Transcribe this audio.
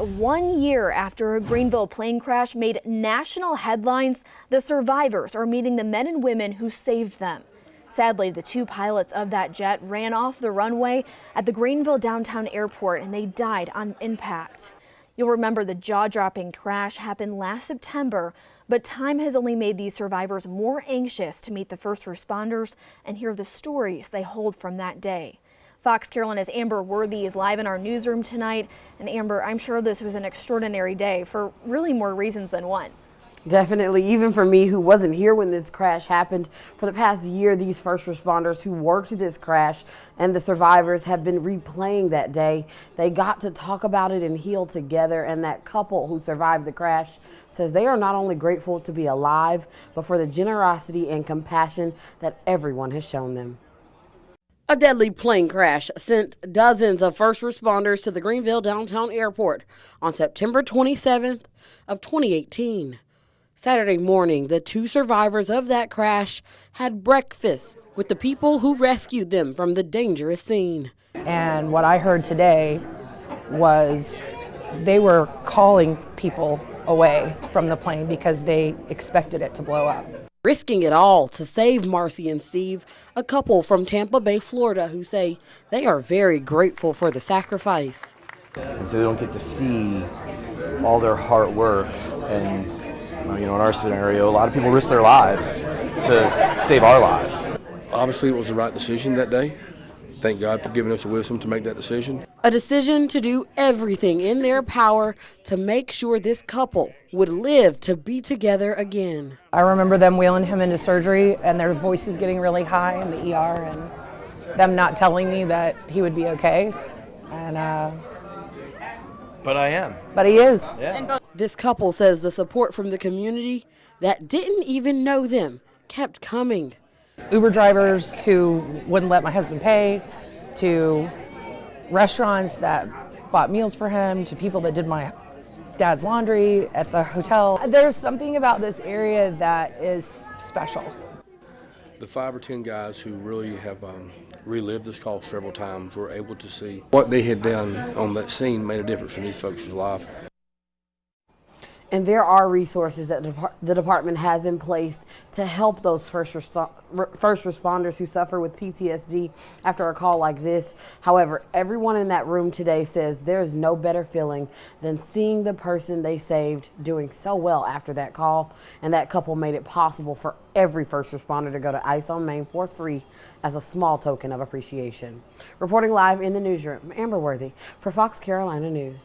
1 year after a Greenville plane crash made national headlines, the survivors are meeting the men and women who saved them. Sadly, the two pilots of that jet ran off the runway at the Greenville downtown airport and they died on impact. You'll remember the jaw-dropping crash happened last September, but time has only made these survivors more anxious to meet the first responders and hear the stories they hold from that day. Fox Carolina's Amber Worthy is live in our newsroom tonight. And Amber, I'm sure this was an extraordinary day for really more reasons than one. Definitely, even for me who wasn't here when this crash happened. For the past year, these first responders who worked this crash and the survivors have been replaying that day. They got to talk about it and heal together, and that couple who survived the crash says they are not only grateful to be alive, but for the generosity and compassion that everyone has shown them. A deadly plane crash sent dozens of first responders to the Greenville downtown airport on September 27th of 2018. Saturday morning, the two survivors of that crash had breakfast with the people who rescued them from the dangerous scene. And what I heard today was they were calling people away from the plane because they expected it to blow up. Risking it all to save Marcy and Steve, a couple from Tampa Bay, Florida, who say they are very grateful for the sacrifice. And so they don't get to see all their hard work. And in our scenario, a lot of people risk their lives to save our lives. Obviously, it was the right decision that day. Thank God for giving us the wisdom to make that decision. A decision to do everything in their power to make sure this couple would live to be together again. I remember them wheeling him into surgery and their voices getting really high in the ER and them not telling me that he would be okay. But I am. But he is. Yeah. This couple says the support from the community that didn't even know them kept coming. Uber drivers who wouldn't let my husband pay, to restaurants that bought meals for him, to people that did my dad's laundry at the hotel. There's something about this area that is special. The 5 or 10 guys who really have relived this call several times were able to see what they had done on that scene made a difference in these folks' life. And there are resources that the department has in place to help those first responders who suffer with PTSD after a call like this. However, everyone in that room today says there's no better feeling than seeing the person they saved doing so well after that call. And that couple made it possible for every first responder to go to ICE on Main for free as a small token of appreciation. Reporting live in the newsroom, Amber Worthy for Fox Carolina News.